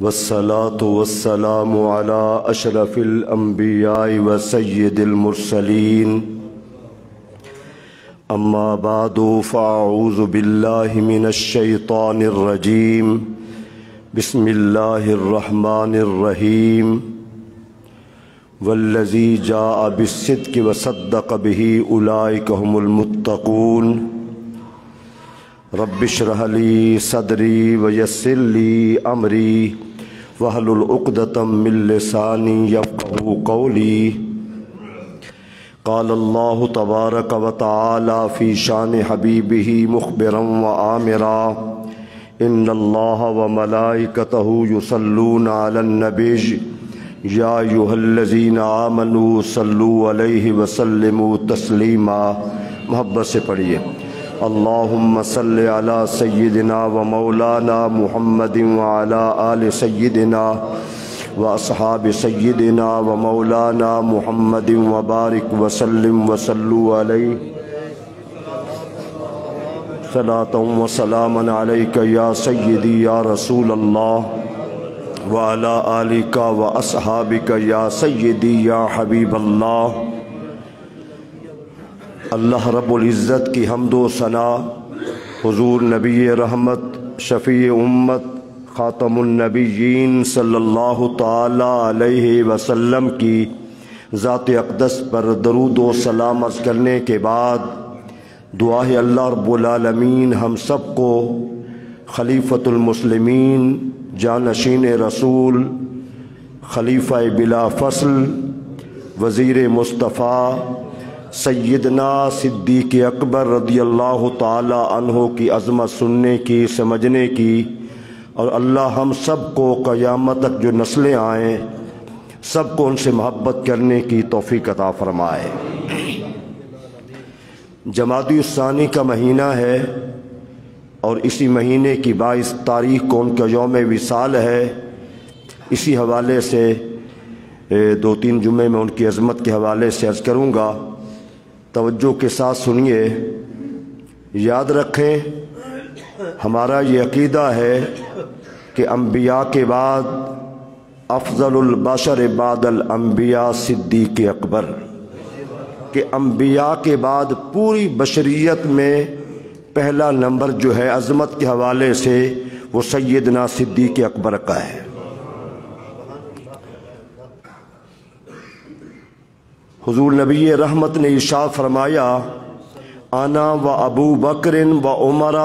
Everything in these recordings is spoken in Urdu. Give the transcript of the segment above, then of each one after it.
والصلاة والسلام على أشرف الأنبياء وسيد المرسلين أما بعد فأعوذ بالله من الشيطان الرجيم بسم الله الرحمن الرحيم والذي جاء بالصدق وصدق به أولئك هم المتقون رب اشرح لي صدري ويسر لي أمري واحلل عقدة من لساني يفقهوا قولي قال الله تبارك وتعالى في شان حبيبه مخبرا وآمرا إن الله وملائكته يصلون على النبي يا أيها الذين آمنوا صلوا عليه وسلموا تسليما. محبت سے پڑھیے اللہم صلی علی سیدنا و مولانا محمد وعلی آل سیدنا و اصحاب سیدنا و مولانا محمد وبارک وسلم وصلوا علیہ صلاة و سلاما علیک یا سیدی یا رسول اللہ وعلی آلک و اصحابک یا سیدی یا حبیب اللہ. اللہ رب العزت کی حمد و ثنا حضور نبی رحمت شفیع امت خاتم النبیین صلی اللہ تعالی علیہ وسلم کی ذات اقدس پر درود و سلام عرض کرنے کے بعد دعا ہے اللہ رب العالمین ہم سب کو خلیفۃ المسلمین جانشین رسول خلیفہ بلا فصل وزیر مصطفیٰ سیدنا صدیق اکبر رضی اللہ تعالی عنہ کی عظمت سننے کی سمجھنے کی اور اللہ ہم سب کو قیامت تک جو نسلیں آئیں سب کو ان سے محبت کرنے کی توفیق عطا فرمائے. جمادی الثانی کا مہینہ ہے اور اسی مہینے کی 22 تاریخ کو ان کا یوم وصال ہے. اسی حوالے سے 2-3 جمعے میں ان کی عظمت کے حوالے سے عرض کروں گا. توجہ کے ساتھ سنیے. یاد رکھیں ہمارا یہ عقیدہ ہے کہ انبیاء کے بعد افضل البشر بعد الانبیاء صدیق اکبر، کہ انبیاء کے بعد پوری بشریت میں پہلا نمبر جو ہے عظمت کے حوالے سے وہ سیدنا صدیق اکبر کا ہے. حضور نبی رحمت نے ارشاد فرمایا انا و ابو بکر و عمر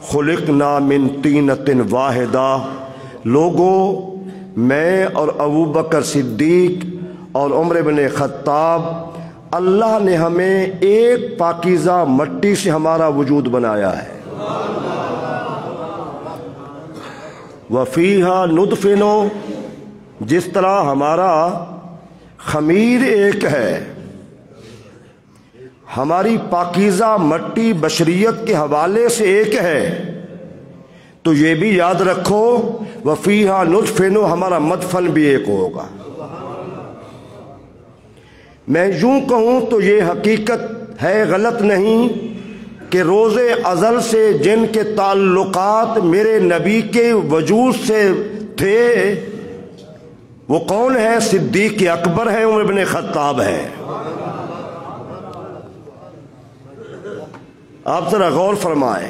خلقنا من طینۃ واحدہ. لوگوں میں اور ابو بکر صدیق اور عمر بن خطاب اللہ نے ہمیں ایک پاکیزہ مٹی سے ہمارا وجود بنایا ہے. وفیہا ندفن، جس طرح ہمارا خمیر ایک ہے، ہماری پاکیزہ مٹی بشریت کے حوالے سے ایک ہے، تو یہ بھی یاد رکھو وفیہا ندفن، ہمارا مدفن بھی ایک ہوگا. میں یوں کہوں تو یہ حقیقت ہے، غلط نہیں، کہ روز ازل سے جن کے تعلقات میرے نبی کے وجود سے تھے وہ کون ہے؟ صدیق اکبر ہے، عمر بن خطاب ہے. آپ ذرا غور فرمائیں.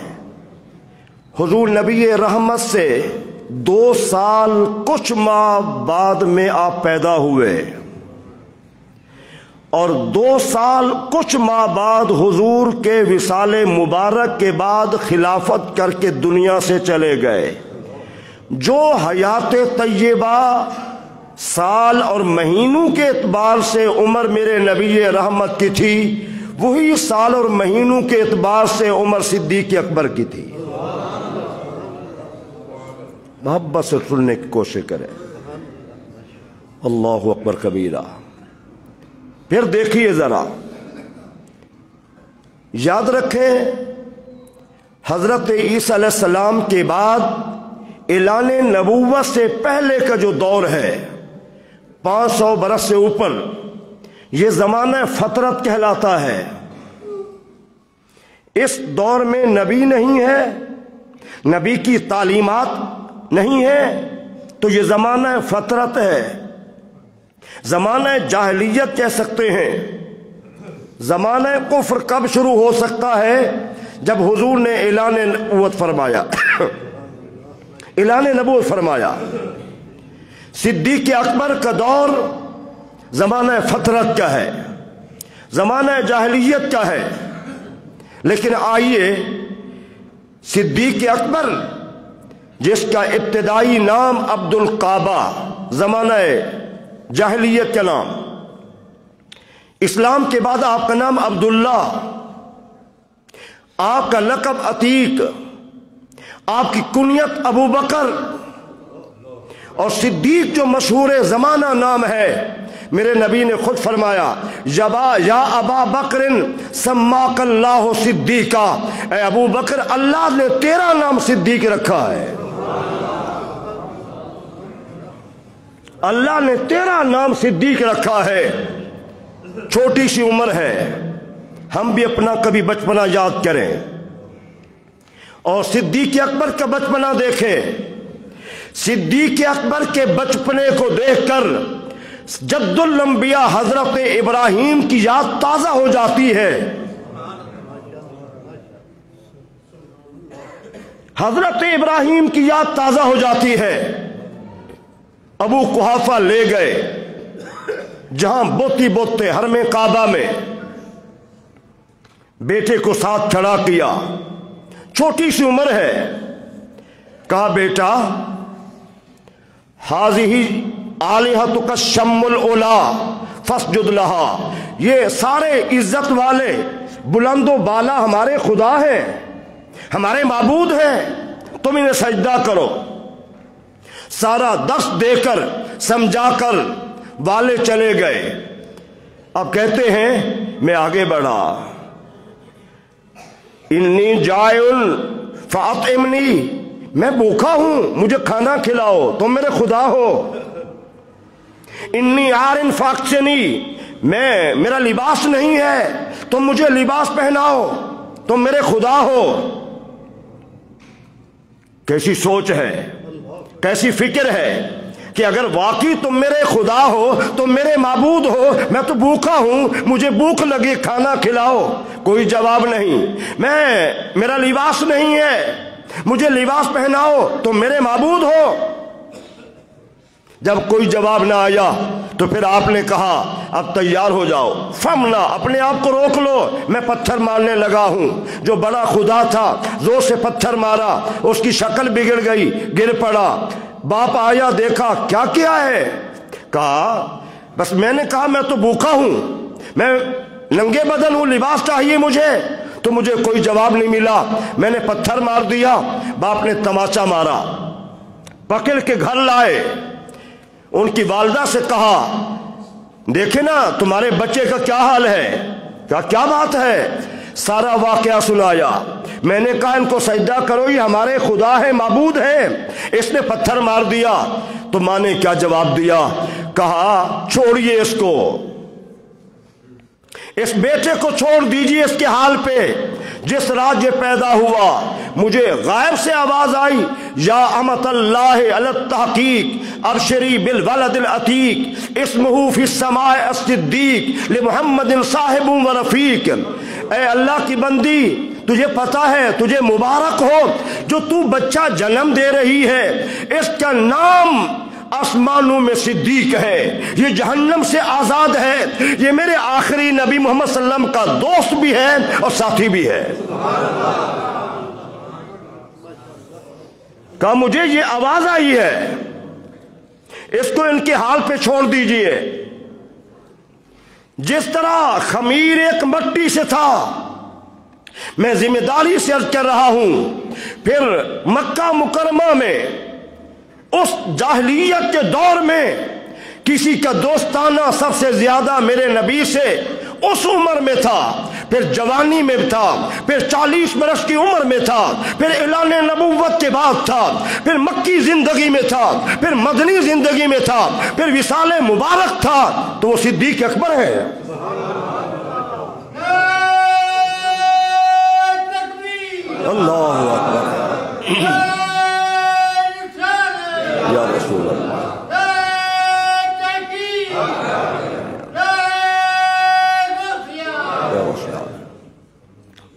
حضور نبی رحمت سے 2 سال کچھ ماہ بعد میں آپ پیدا ہوئے اور 2 سال کچھ ماہ بعد حضور کے وصال مبارک کے بعد خلافت کر کے دنیا سے چلے گئے. جو حیات طیبہ سال اور مہینوں کے اعتبار سے عمر میرے نبی رحمت کی تھی، وہی سال اور مہینوں کے اعتبار سے عمر صدیق اکبر کی تھی. محبت سے سننے کی کوشش کریں. اللہ اکبر کبیرہ. پھر دیکھیے ذرا، یاد رکھیں حضرت عیسیٰ علیہ السلام کے بعد اعلان نبوت سے پہلے کا جو دور ہے 500 برس سے اوپر، یہ زمانہ فطرت کہلاتا ہے. اس دور میں نبی نہیں ہے، نبی کی تعلیمات نہیں ہے، تو یہ زمانہ فطرت ہے، زمانہ جاہلیت کہہ سکتے ہیں۔ زمانہ کفر کب شروع ہو سکتا ہے؟ جب حضور نے اعلان نبوت فرمایا اعلان نبوت فرمایا۔ صدیق اکبر کا دور زمانہ فطرت کا ہے، زمانہ جاہلیت کا ہے، لیکن آئیے صدیق اکبر جس کا ابتدائی نام عبد القعبہ، زمانہ جاہلیت کا نام، اسلام کے بعد آپ کا نام عبداللہ، آپ کا لقب عتیق، آپ کی کنیت ابو بکر، اور صدیق جو مشہور زمانہ نام ہے، میرے نبی نے خود فرمایا یا ابا بکر سماک اللہ صدیقہ، اے ابو بکر اللہ نے تیرا نام صدیق رکھا ہے، اللہ نے تیرا نام صدیق رکھا ہے۔ چھوٹی سی عمر ہے، ہم بھی اپنا کبھی بچپنا یاد کریں اور صدیق اکبر کا بچپنا دیکھیں۔ صدیق اکبر کے بچپنے کو دیکھ کر جد الانبیاء حضرت ابراہیم کی یاد تازہ ہو جاتی ہے۔ حضرت ابراہیم کی یاد تازہ ہو جاتی ہے۔ ابو قحافہ لے گئے جہاں بوتی بوتے حرم کعبہ میں، بیٹے کو ساتھ کھڑا کیا، چھوٹی سی عمر ہے، کہا بیٹا ہاذہ آلہتک الشم العلا فاسجد لہا، یہ سارے عزت والے بلند و بالا ہمارے خدا ہیں، ہمارے معبود ہیں، تم انہیں سجدہ کرو۔ سارا درس دے کر سمجھا کر والے چلے گئے۔ اب کہتے ہیں میں آگے بڑھا، انی جائع فاطعمنی، میں بھوکا ہوں مجھے کھانا کھلاؤ، تم میرے خدا ہو۔ انی عار فاکسنی، میرا لباس نہیں ہے، تم مجھے لباس پہناؤ، تم میرے خدا ہو۔ کیسی سوچ ہے، کیسی فکر ہے کہ اگر واقعی تم میرے خدا ہو، تم میرے معبود ہو، میں تو بھوکا ہوں، مجھے بھوک لگی، کھانا کھلاؤ۔ کوئی جواب نہیں۔ میرا لباس نہیں ہے، مجھے لباس پہناؤ، تم میرے معبود ہو۔ جب کوئی جواب نہ آیا تو پھر آپ نے کہا اب تیار ہو جاؤ، فمنا، اپنے آپ کو روک لو، میں پتھر مارنے لگا ہوں۔ جو بڑا خدا تھا زور سے پتھر مارا، اس کی شکل بگڑ گئی، گر پڑا۔ باپ آیا، دیکھا کیا کیا ہے، کہا بس میں نے کہا میں تو بھوکا ہوں، میں ننگے بدن ہوں، لباس چاہیے مجھے، تو مجھے کوئی جواب نہیں ملا، میں نے پتھر مار دیا۔ باپ نے تماچا مارا، پکڑ کے گھر لائے، ان کی والدہ سے کہا دیکھیں نا تمہارے بچے کا کیا حال ہے، کیا بات ہے، سارا واقعہ سنایا۔ میں نے کہا ان کو سجدہ کرو، یہ ہمارے خدا ہے، معبود ہے، اس نے پتھر مار دیا۔ تو ماں نے کیا جواب دیا، کہا چھوڑیے اس کو، اس بیٹے کو چھوڑ دیجئے اس کے حال پہ، جس رات یہ پیدا ہوا مجھے غائب سے آواز آئی، یا امت اللہ علی التحقیق ابشری بالولد العتیق اسمہ فی السماء الصدیق لمحمد صاحب و رفیق۔ اے اللہ کی بندی، تجھے پتا ہے، تجھے مبارک ہو جو تو بچہ جنم دے رہی ہے، اس کا نام آسمانوں میں صدیق ہے، یہ جہنم سے آزاد ہے، یہ میرے آخری نبی محمد صلی اللہ علیہ وسلم کا دوست بھی ہے اور ساتھی بھی ہے۔ کہا مجھے یہ آواز آئی ہے، اس کو ان کے حال پہ چھوڑ دیجئے۔ جس طرح خمیر ایک مٹی سے تھا، میں ذمہ داری سے عرض کر رہا ہوں، پھر مکہ مکرمہ میں اس جاہلیت کے دور میں کسی کا دوستانہ سب سے زیادہ میرے نبی سے اس عمر میں تھا، پھر جوانی میں تھا، پھر 40 برس کی عمر میں تھا، پھر اعلان نبوت کے بعد تھا، پھر مکی زندگی میں تھا، پھر مدنی زندگی میں تھا، پھر وصال مبارک تھا، تو وہ صدیق اکبر ہے۔ اللہ اکبر۔ یا رسول رسول اللہ۔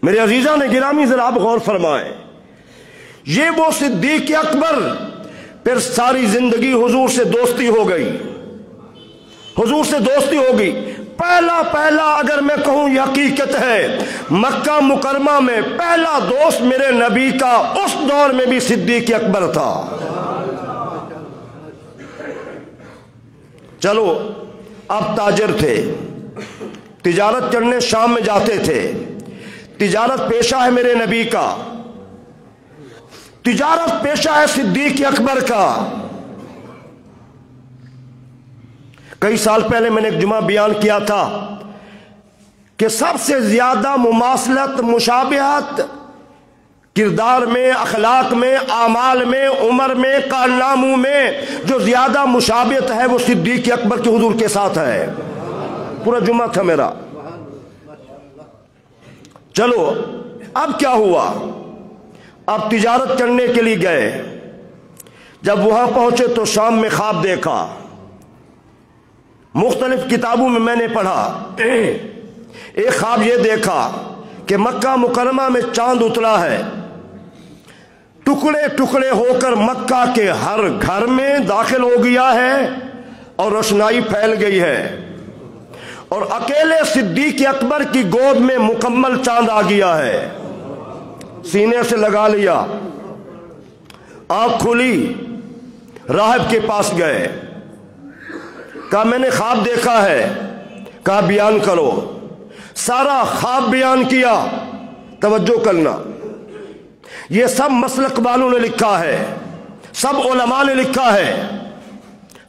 میرے عزیزان گرامی ذرا آپ غور فرمائیں، یہ وہ صدیق اکبر، پھر ساری زندگی حضور سے دوستی ہو گئی، حضور سے دوستی ہو گئی۔ پہلا اگر میں کہوں یہ حقیقت ہے، مکہ مکرمہ میں پہلا دوست میرے نبی کا اس دور میں بھی صدیق اکبر تھا۔ چلو آپ تاجر تھے، تجارت کرنے شام میں جاتے تھے، تجارت پیشہ ہے میرے نبی کا، تجارت پیشہ ہے صدیق اکبر کا۔ کئی سال پہلے میں نے ایک جمعہ بیان کیا تھا کہ سب سے زیادہ مماثلت، مشابہت کردار میں، اخلاق میں، اعمال میں، عمر میں، کارناموں میں جو زیادہ مشابہت ہے وہ صدیق اکبر کے حضور کے ساتھ ہے۔ پورا جمعہ تھا میرا۔ چلو اب کیا ہوا، اب تجارت کرنے کے لیے گئے، جب وہاں پہنچے تو شام میں خواب دیکھا۔ مختلف کتابوں میں نے پڑھا، ایک خواب یہ دیکھا کہ مکہ مکرمہ میں چاند اترا ہے، ٹکڑے ٹکڑے ہو کر مکہ کے ہر گھر میں داخل ہو گیا ہے اور روشنائی پھیل گئی ہے، اور اکیلے صدیق اکبر کی گود میں مکمل چاند آ گیا ہے۔ سینے سے لگا لیا، آنکھ کھلی، راہب کے پاس گئے، کہا میں نے خواب دیکھا ہے، کہا بیان کرو۔ سارا خواب بیان کیا۔ توجہ کرنا، یہ سب مسلک والوں نے لکھا ہے، سب علماء نے لکھا ہے۔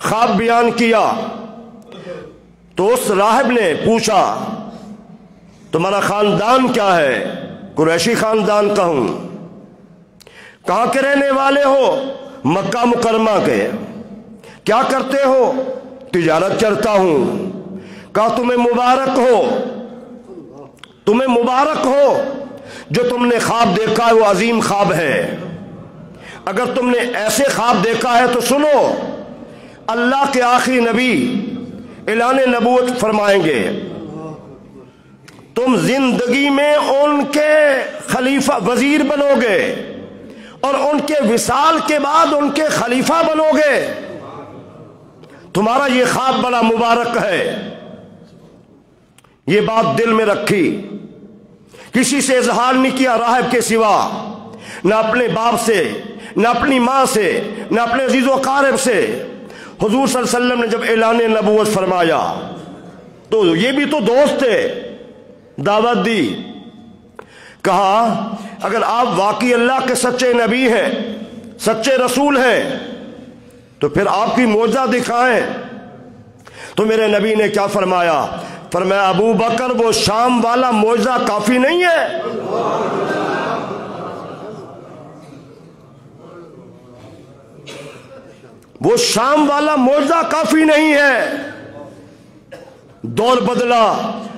خواب بیان کیا تو اس راہب نے پوچھا تمہارا خاندان کیا ہے؟ قریشی خاندان کا ہوں۔ کہاں کے رہنے والے ہو؟ مکہ مکرمہ کے۔ کیا کرتے ہو؟ تجارت کرتا ہوں۔ کہا تمہیں مبارک ہو، تمہیں مبارک ہو، جو تم نے خواب دیکھا ہے وہ عظیم خواب ہے۔ اگر تم نے ایسے خواب دیکھا ہے تو سنو، اللہ کے آخری نبی اعلان نبوت فرمائیں گے، تم زندگی میں ان کے خلیفہ وزیر بنو گے اور ان کے وصال کے بعد ان کے خلیفہ بنو گے۔ تمہارا یہ خواب بڑا مبارک ہے۔ یہ بات دل میں رکھی، کسی سے اظہار نہیں کیا راہب کے سوا، نہ اپنے باپ سے، نہ اپنی ماں سے، نہ اپنے عزیز و اقارب سے۔ حضور صلی اللہ علیہ وسلم نے جب اعلان نبوت فرمایا تو یہ بھی تو دوست تھے، دعوت دی، کہا اگر آپ واقعی اللہ کے سچے نبی ہیں، سچے رسول ہیں تو پھر آپ کی معجزہ دکھائیں۔ تو میرے نبی نے کیا فرمایا؟ فرمایا ابو بکر وہ شام والا معجزہ کافی نہیں ہے؟ وہ شام والا معجزہ کافی نہیں ہے۔ دور بدلا،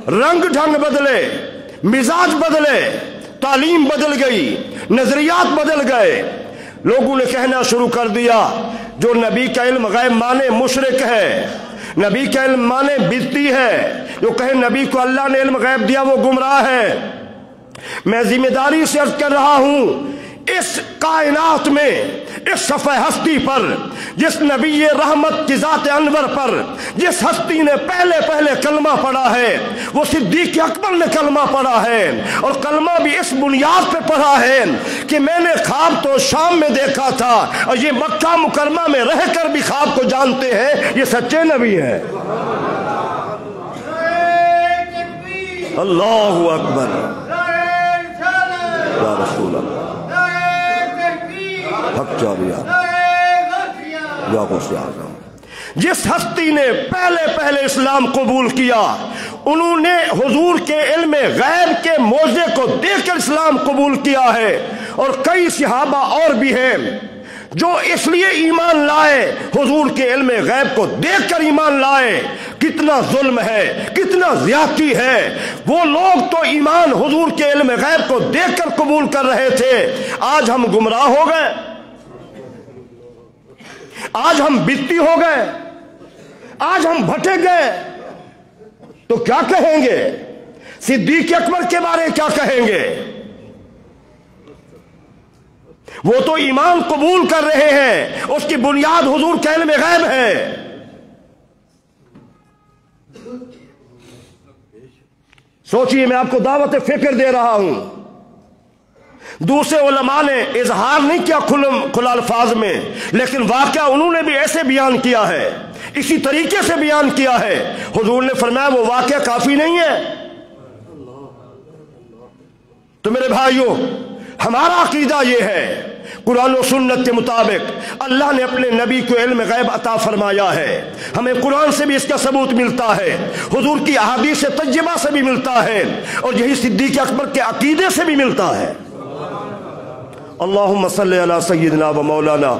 رنگ ڈھنگ بدلے، مزاج بدلے، تعلیم بدل گئی، نظریات بدل گئے۔ لوگوں نے کہنا شروع کر دیا جو نبی کا علم غیب مانے مشرک ہے، نبی کا علم مانے بدعتی ہے، جو کہے نبی کو اللہ نے علم غیب دیا وہ گمراہ ہے۔ میں ذمہ داری سے عرض کر رہا ہوں، اس کائنات میں، اس صفحہ ہستی پر، جس نبی رحمت کی ذات انور پر جس ہستی نے پہلے کلمہ پڑھا ہے وہ صدیق اکبر نے کلمہ پڑھا ہے، اور کلمہ بھی اس بنیاد پہ پڑھا ہے کہ میں نے خواب تو شام میں دیکھا تھا، اور یہ مکہ مکرمہ میں رہ کر بھی خواب کو جانتے ہیں، یہ سچے نبی ہیں۔ اللہ اکبر، یا رسول اللہ، حق چاریا، یا غوث اعظم۔ جس ہستی نے پہلے اسلام قبول کیا، انہوں نے حضور کے علم غیب کے معجزے کو دیکھ کر اسلام قبول کیا ہے، اور کئی صحابہ اور بھی ہیں جو اس لیے ایمان لائے، حضور کے علم غیب کو دیکھ کر ایمان لائے۔ کتنا ظلم ہے، کتنا زیادتی ہے، وہ لوگ تو ایمان حضور کے علم غیب کو دیکھ کر قبول کر رہے تھے، آج ہم گمراہ ہو گئے۔ آج ہم بدتی ہو گئے، آج ہم بھٹک گئے تو کیا کہیں گے؟ صدیق اکبر کے بارے کیا کہیں گے؟ وہ تو ایمان قبول کر رہے ہیں، اس کی بنیاد حضور کے علم غیب ہے۔ سوچئے، میں آپ کو دعوت فکر دے رہا ہوں۔ دوسرے علماء نے اظہار نہیں کیا کھلا الفاظ میں، لیکن واقعہ انہوں نے بھی ایسے بیان کیا ہے، اسی طریقے سے بیان کیا ہے۔ حضور نے فرمایا وہ واقعہ کافی نہیں ہے۔ تو میرے بھائیوں، ہمارا عقیدہ یہ ہے، قرآن و سنت کے مطابق اللہ نے اپنے نبی کو علم غیب عطا فرمایا ہے۔ ہمیں قرآن سے بھی اس کا ثبوت ملتا ہے، حضور کی احادیث طیبہ سے بھی ملتا ہے، اور یہی صدیق اکبر کے عقیدے سے بھی ملتا ہے۔ اللہم صلی علی سیدنا و مولانا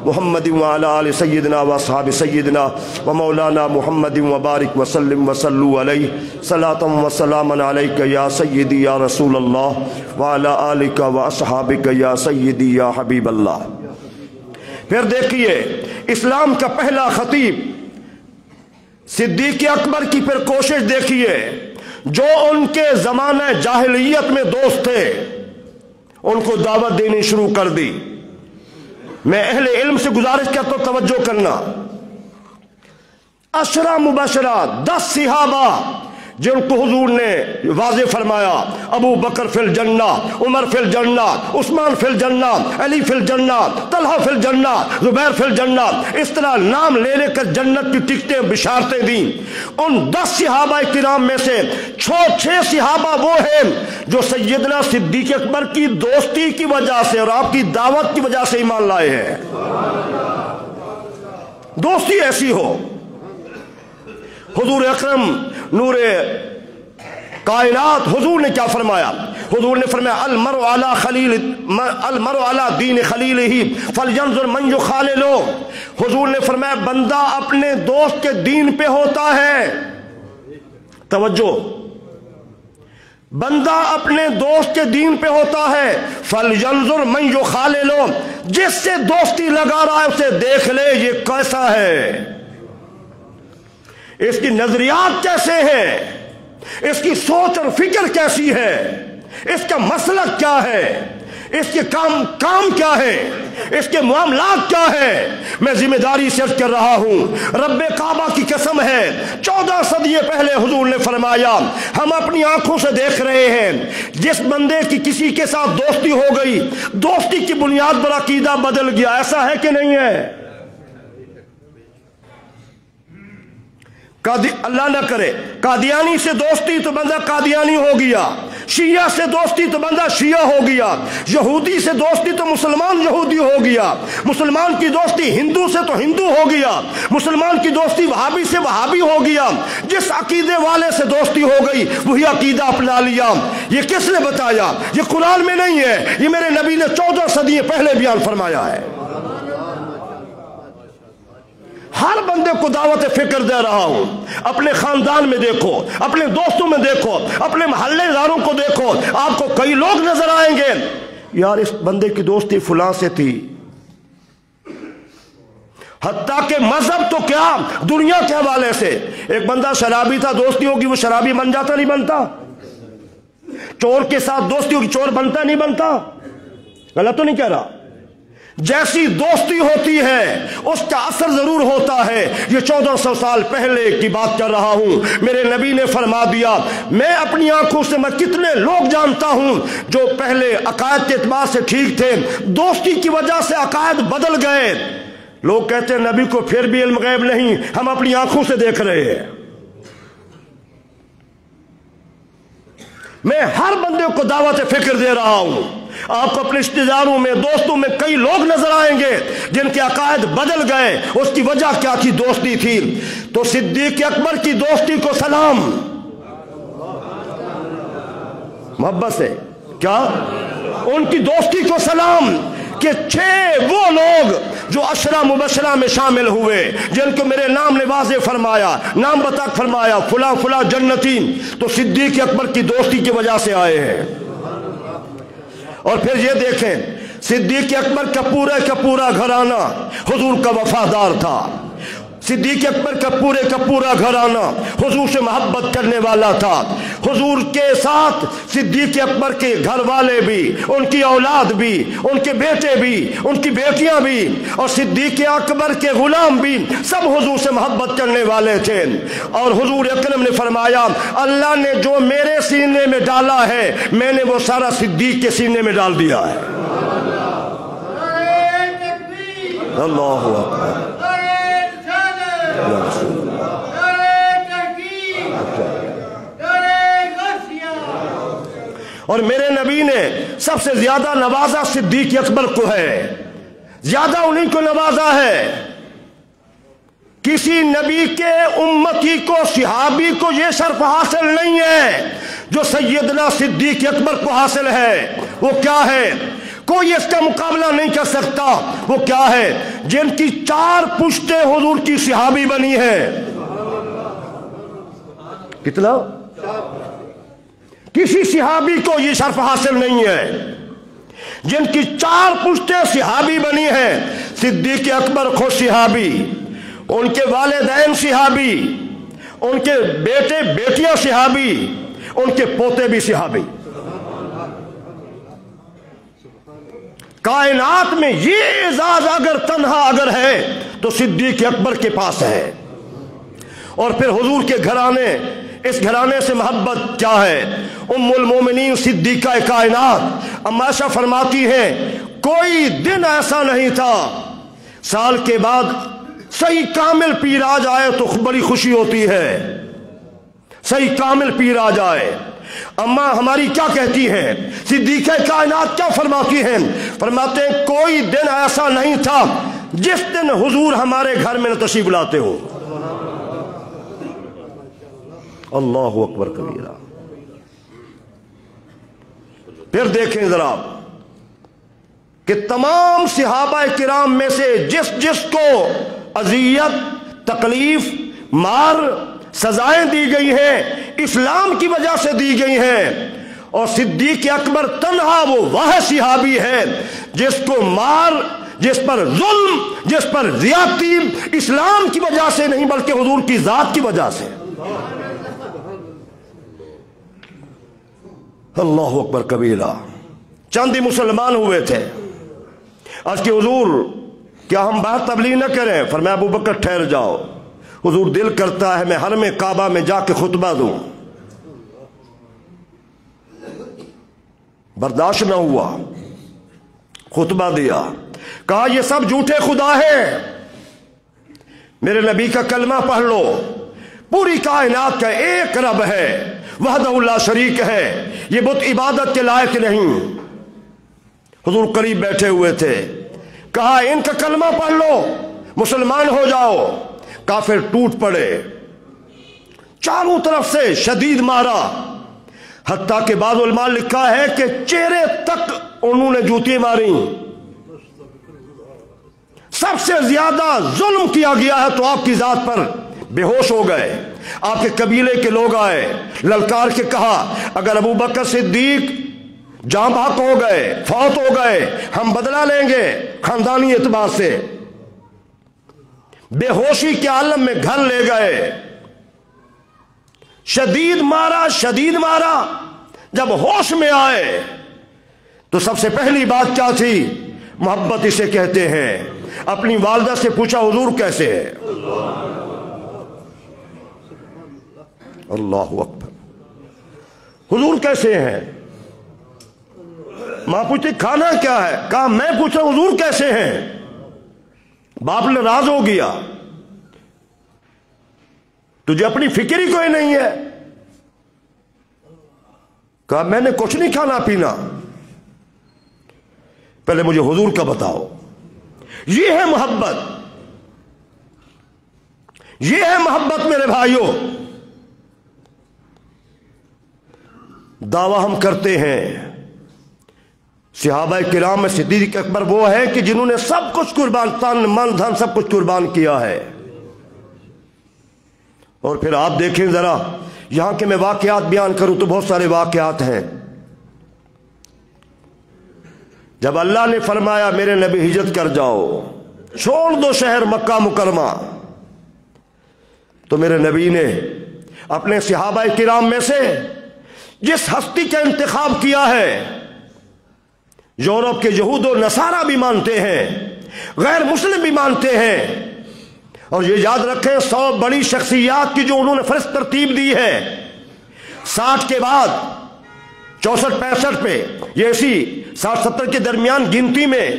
محمد وعلی آل سیدنا و اصحاب سیدنا و مولانا محمد وبارک وسلم وصلو علیہ صلاۃ و سلاما علیک یا سیدی یا رسول اللہ وعلی آلک و اصحابک یا سیدی یا حبیب اللہ۔ پھر دیکھیے، اسلام کا پہلا خطیب صدیق اکبر کی پھر کوشش دیکھیے، جو ان کے زمانہ جاہلیت میں دوست تھے ان کو دعوت دینی شروع کر دی۔ میں اہل علم سے گزارش کرتا ہوں توجہ کرنا۔ عشرہ مبشرہ، 10 صحابہ جن کو حضور نے واضح فرمایا، ابو بکر فی الجنہ، عمر فی الجنہ، عثمان فی الجنہ، علی فی الجنہ، طلحہ فی الجنہ، زبیر فی الجنہ، اس طرح نام لے لے کر جنت کی ٹکٹیں بشارتیں دیں۔ ان 10 صحابہ کرام میں سے 6 صحابہ وہ ہیں جو سیدنا صدیق اکبر کی دوستی کی وجہ سے اور آپ کی دعوت کی وجہ سے ایمان لائے ہیں۔ دوستی ایسی ہو، حضور اکرم نور کائنات، حضور نے کیا فرمایا؟ حضور نے فرمایا المرء علی دین خلیلہ فلینظر من یخالل۔ حضور نے فرمایا بندہ اپنے دوست کے دین پہ ہوتا ہے۔ توجہ، بندہ اپنے دوست کے دین پہ ہوتا ہے۔ فلینظر من یخالل، جس سے دوستی لگا رہا ہے اسے دیکھ لے یہ کیسا ہے، اس کی نظریات کیسے ہیں، اس کی سوچ اور فکر کیسی ہے، اس کا مسلک کیا ہے، اس کے کام کیا ہے، اس کے معاملات کیا ہے۔ میں ذمہ داری سے عرض کر رہا ہوں، رب کعبہ کی قسم ہے، 14 صدی پہلے حضور نے فرمایا، ہم اپنی آنکھوں سے دیکھ رہے ہیں جس بندے کی کسی کے ساتھ دوستی ہو گئی، دوستی کی بنیاد پر عقیدہ بدل گیا۔ ایسا ہے کہ نہیں ہے؟ اللہ نہ کرے قادیانی سے دوستی تو بندہ قادیانی ہو گیا، شیعہ سے دوستی تو بندہ شیعہ ہو گیا، یہودی سے دوستی تو مسلمان یہودی ہو گیا، مسلمان کی دوستی ہندو سے تو ہندو ہو گیا، مسلمان کی دوستی وہابی سے وہابی ہو گیا۔ جس عقیدے والے سے دوستی ہو گئی وہی عقیدہ اپنا لیا۔ یہ کس نے بتایا؟ یہ قرآن میں نہیں ہے، یہ میرے نبی نے 14 صدی پہلے بیان فرمایا ہے۔ ہر بندے کو دعوت فکر دے رہا ہوں، اپنے خاندان میں دیکھو، اپنے دوستوں میں دیکھو، اپنے محلے داروں کو دیکھو، آپ کو کئی لوگ نظر آئیں گے، یار اس بندے کی دوستی فلاں سے تھی۔ حتیٰ کہ مذہب تو کیا، دنیا کے حوالے سے ایک بندہ شرابی تھا، دوستی ہوگی وہ شرابی بن جاتا نہیں بنتا؟ چور کے ساتھ دوستی ہوگی چور بنتا نہیں بنتا؟ غلط تو نہیں کہہ رہا؟ جیسی دوستی ہوتی ہے اس کا اثر ضرور ہوتا ہے۔ یہ 1400 سال پہلے کی بات کر رہا ہوں، میرے نبی نے فرما دیا، میں اپنی آنکھوں سے میں کتنے لوگ جانتا ہوں جو پہلے عقائد کے اعتبار سے ٹھیک تھے، دوستی کی وجہ سے عقائد بدل گئے۔ لوگ کہتے ہیں نبی کو پھر بھی علم غیب نہیں، ہم اپنی آنکھوں سے دیکھ رہے ہیں۔ میں ہر بندے کو دعوت فکر دے رہا ہوں، آپ کو اپنے رشتہ داروں میں دوستوں میں کئی لوگ نظر آئیں گے جن کے عقائد بدل گئے، اس کی وجہ کیا تھی؟ دوستی تھی۔ تو صدیق اکبر کی دوستی کو سلام، محبت سے کیا، ان کی دوستی کو سلام کہ 6 وہ لوگ جو 10 مبشرہ میں شامل ہوئے جن کو میرے نام نے واضح فرمایا، نام بتا فرمایا فلاں فلاں جنتی، تو صدیق اکبر کی دوستی کی وجہ سے آئے ہیں۔ اور پھر یہ دیکھیں صدیق اکبر کا پورا گھرانہ حضور کا وفادار تھا۔ صدیق اکبر کا پورا گھرانہ حضور سے محبت کرنے والا تھا۔ حضور کے ساتھ صدیق اکبر کے گھر والے بھی، ان کی اولاد بھی، ان کے بیٹے بھی، ان کی بیٹیاں بھی، اور صدیق اکبر کے غلام بھی سب حضور سے محبت کرنے والے تھے۔ اور حضور اکرم نے فرمایا اللہ نے جو میرے سینے میں ڈالا ہے میں نے وہ سارا صدیق کے سینے میں ڈال دیا ہے۔ اللہ اکبر۔ اور میرے نبی نے سب سے زیادہ نوازا صدیق اکبر کو ہے، زیادہ انہیں کو نوازا ہے۔ کسی نبی کے امتی کو، صحابی کو یہ شرف حاصل نہیں ہے جو سیدنا صدیق اکبر کو حاصل ہے۔ وہ کیا ہے؟ کوئی اس کا مقابلہ نہیں کر سکتا۔ وہ کیا ہے؟ جن کی 4 پشتیں حضور کی صحابی بنی ہیں۔ کتنا؟ کسی صحابی کو یہ شرف حاصل نہیں ہے جن کی 4 پشتیں صحابی بنی ہیں۔ صدیق اکبر خود صحابی، ان کے والدین صحابی، ان کے بیٹے بیٹیاں صحابی، ان کے پوتے بھی صحابی۔ کائنات میں یہ اعزاز اگر تنہا اگر ہے تو صدیق اکبر کے پاس ہے۔ اور پھر حضور کے گھرانے، اس گھرانے سے محبت کیا ہے؟ ام المومنین صدیقہ کائنات اما عائشہ فرماتی ہیں کوئی دن ایسا نہیں تھا سال کے بعد صحیح کامل پیر آ جائے تو بڑی خوشی ہوتی ہے۔ صحیح کامل پیر آ جائے۔ اما ہماری کیا کہتی ہیں؟ صدیقہ کائنات کیا فرماتی ہیں؟ فرماتے ہیں کوئی دن ایسا نہیں تھا جس دن حضور ہمارے گھر میں نہ تشریف لاتے ہو۔ اللہ اکبر کبیرہ۔ پھر دیکھیں ذرا کہ تمام صحابہ کرام میں سے جس کو اذیت، تکلیف، مار، سزائیں دی گئی ہیں اسلام کی وجہ سے دی گئی ہیں، اور صدیق اکبر تنہا وہ واحد صحابی ہے جس کو مار، جس پر ظلم، جس پر زیادتی اسلام کی وجہ سے نہیں بلکہ حضور کی ذات کی وجہ سے۔ اللہ اکبر کبیرہ۔ چند ہی مسلمان ہوئے تھے۔ آج کے حضور کیا ہم باہر تبلیغ نہ کریں؟ فرمایا ابو بکر ٹھہر جاؤ، حضور دل کرتا ہے میں حرم کعبہ میں جا کے خطبہ دوں۔ برداشت نہ ہوا، خطبہ دیا، کہا یہ سب جھوٹے خدا ہیں، میرے نبی کا کلمہ پڑھ لو، پوری کائنات کا ایک رب ہے، وحدہ لا شریک ہے، یہ بت عبادت کے لائق نہیں۔ حضور قریب بیٹھے ہوئے تھے، کہا ان کا کلمہ پڑھ لو مسلمان ہو جاؤ۔ کافر ٹوٹ پڑے، چاروں طرف سے شدید مارا، حتیٰ کہ بعض علماء لکھا ہے کہ چہرے تک انہوں نے جوتی ماری۔ سب سے زیادہ ظلم کیا گیا ہے تو آپ کی ذات پر بے ہوش ہو گئے۔ آپ کے قبیلے کے لوگ آئے، للکار کے کہا اگر ابو بکر صدیق جاں بحق ہو گئے، فوت ہو گئے، ہم بدلہ لیں گے خاندانی اعتبار سے۔ بے ہوشی کے عالم میں گھر لے گئے، شدید مارا۔ جب ہوش میں آئے تو سب سے پہلی بات کیا تھی؟ محبت اسے کہتے ہیں۔ اپنی والدہ سے پوچھا حضور کیسے ہے؟ اللہ اکبر، حضور کیسے ہیں؟ ماں پوچھتی کھانا کیا ہے؟ کہا میں پوچھ رہا ہوں حضور کیسے ہیں؟ باپ ناراض ہو گیا، تجھے اپنی فکر ہی کوئی نہیں ہے۔ کہا میں نے کچھ نہیں کھانا پینا، پہلے مجھے حضور کا بتاؤ۔ یہ ہے محبت، یہ ہے محبت میرے بھائیوں۔ دعویٰ ہم کرتے ہیں صحابہ کرام میں صدیق اکبر وہ ہیں کہ جنہوں نے سب کچھ قربان، تن من دھن سب کچھ قربان کیا ہے۔ اور پھر آپ دیکھیں ذرا، یہاں کے میں واقعات بیان کروں تو بہت سارے واقعات ہیں جب اللہ نے فرمایا میرے نبی ہجرت کر جاؤ، چھوڑ دو شہر مکہ مکرمہ، تو میرے نبی نے اپنے صحابہ کرام میں سے جس ہستی کا انتخاب کیا ہے، یورپ کے یہود و نصارہ بھی مانتے ہیں، غیر مسلم بھی مانتے ہیں، اور یہ یاد رکھیں 100 بڑی شخصیات کی جو انہوں نے فرض ترتیب دی ہے، 60 کے بعد 64-65 پہ یہ ایسی 60-70 کے درمیان گنتی میں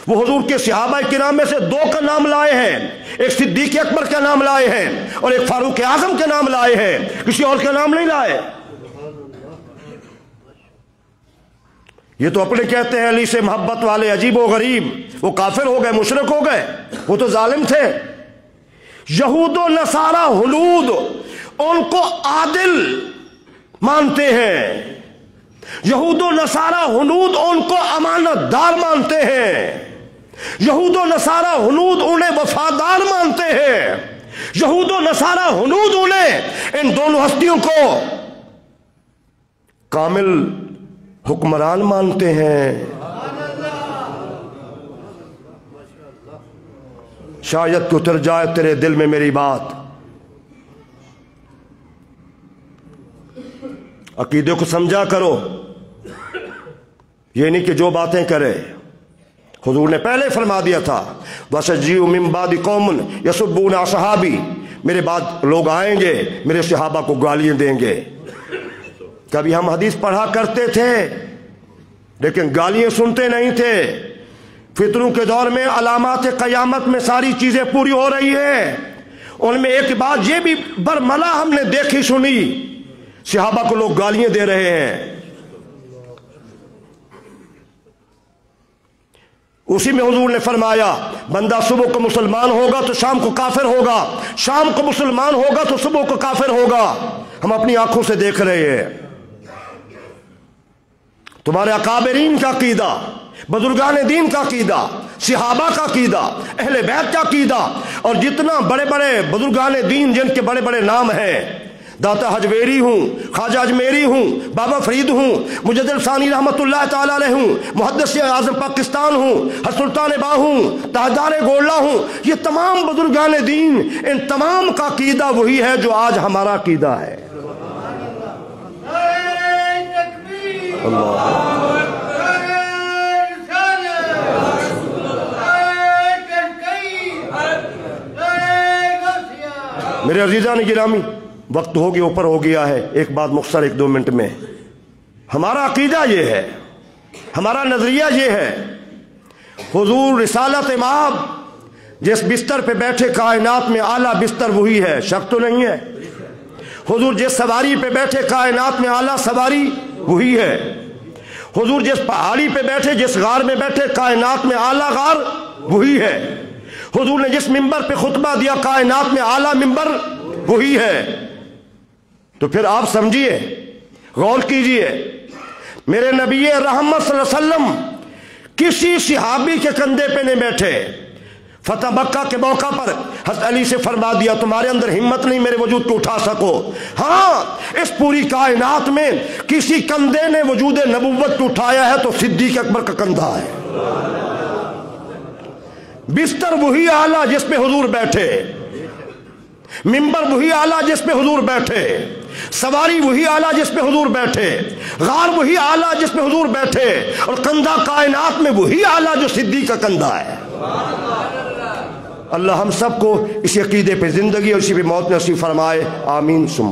وہ حضور کے صحابہ کرام میں سے 2 کا نام لائے ہیں، ایک صدیق اکبر کا نام لائے ہیں اور ایک فاروق اعظم کا نام لائے ہیں، کسی اور کا نام نہیں لائے۔ یہ تو اپنے کہتے ہیں علی سے محبت والے عجیب و غریب، وہ کافر ہو گئے، مشرک ہو گئے، وہ تو ظالم تھے۔ یہود و نصارہ ہنود ان کو عادل مانتے ہیں، یہود و نصارہ ہنود ان کو امانت دار مانتے ہیں، یہود و نصارہ ہنود انہیں وفادار مانتے ہیں، یہود و نصارہ ہنود انہیں ان دونوں ہستیوں کو کامل حکمران مانتے ہیں۔ شاید کہ اتر جائے تیرے دل میں میری بات، عقیدے کو سمجھا کرو، یہ نہیں کہ جو باتیں کرے۔ حضور نے پہلے فرما دیا تھا وَسَجِّئُ مِن بَعْدِ قَوْمٌ يَسُبُّونَ أَصْحَابِي، میرے بعد لوگ آئیں گے میرے صحابہ کو گالیاں دیں گے۔ کبھی ہم حدیث پڑھا کرتے تھے لیکن گالیاں سنتے نہیں تھے۔ فتنوں کے دور میں علامات قیامت میں ساری چیزیں پوری ہو رہی ہیں، ان میں ایک بات یہ بھی برملا ہم نے دیکھی سنی، صحابہ کو لوگ گالیاں دے رہے ہیں۔ اسی میں حضور نے فرمایا بندہ صبح کو مسلمان ہوگا تو شام کو کافر ہوگا، شام کو مسلمان ہوگا تو صبح کو کافر ہوگا۔ ہم اپنی آنکھوں سے دیکھ رہے ہیں۔ تمہارے اکابرین کا عقیدہ، بزرگان دین کا عقیدہ، صحابہ کا عقیدہ، اہل بیت کا عقیدہ، اور جتنا بڑے بڑے بزرگان دین جن کے بڑے بڑے نام ہیں، داتا حجویری ہوں، خواجہ اجمیری ہوں، بابا فرید ہوں، مجدد ثانی رحمت اللہ تعالیٰ علیہ ہوں، محدث اعظم پاکستان ہوں، حضرت سلطان باہ ہوں، تاجدار گولڈا ہوں، یہ تمام بزرگان دین، ان تمام کا عقیدہ وہی ہے جو آج ہمارا عقیدہ ہے۔ اللہ میرے عزیزان گرامی، وقت ہو گیا اوپر ہو گیا ہے، ایک بات مختصر 1-2 منٹ میں۔ ہمارا عقیدہ یہ ہے، ہمارا نظریہ یہ ہے، حضور رسالت مآب جس بستر پہ بیٹھے کائنات میں اعلیٰ بستر وہی ہے، شک تو نہیں ہے۔ حضور جس سواری پہ بیٹھے کائنات میں اعلیٰ سواری وہی ہے۔ حضور جس پہاڑی پہ بیٹھے، جس غار میں بیٹھے کائنات میں اعلیٰ غار وہی ہے۔ حضور نے جس ممبر پہ خطبہ دیا کائنات میں اعلیٰ ممبر وہی ہے۔ تو پھر آپ سمجھیے، غور کیجئے، میرے نبی رحمت صلی اللہ علیہ وسلم کسی صحابی کے کندھے پہ نہیں بیٹھے۔ فتح مکہ کے موقع پر حضرت علی سے فرما دیا تمہارے اندر ہمت نہیں میرے وجود کو اٹھا سکو۔ ہاں، اس پوری کائنات میں کسی کندھے نے وجود نبوت کو اٹھایا ہے تو صدیق اکبر کا کندھا ہے۔ بستر وہی اعلیٰ جس پہ حضور بیٹھے، ممبر وہی اعلیٰ جس پہ حضور بیٹھے، سواری وہی اعلیٰ جس پہ حضور بیٹھے، غار وہی اعلیٰ جس پہ حضور بیٹھے، اور کندھا کائنات میں وہی اعلیٰ جو صدیق کا کندھا ہے۔ اللہ ہم سب کو اسی عقیدے پہ زندگی اور اسی پہ موت نصیب فرمائے، آمین ثم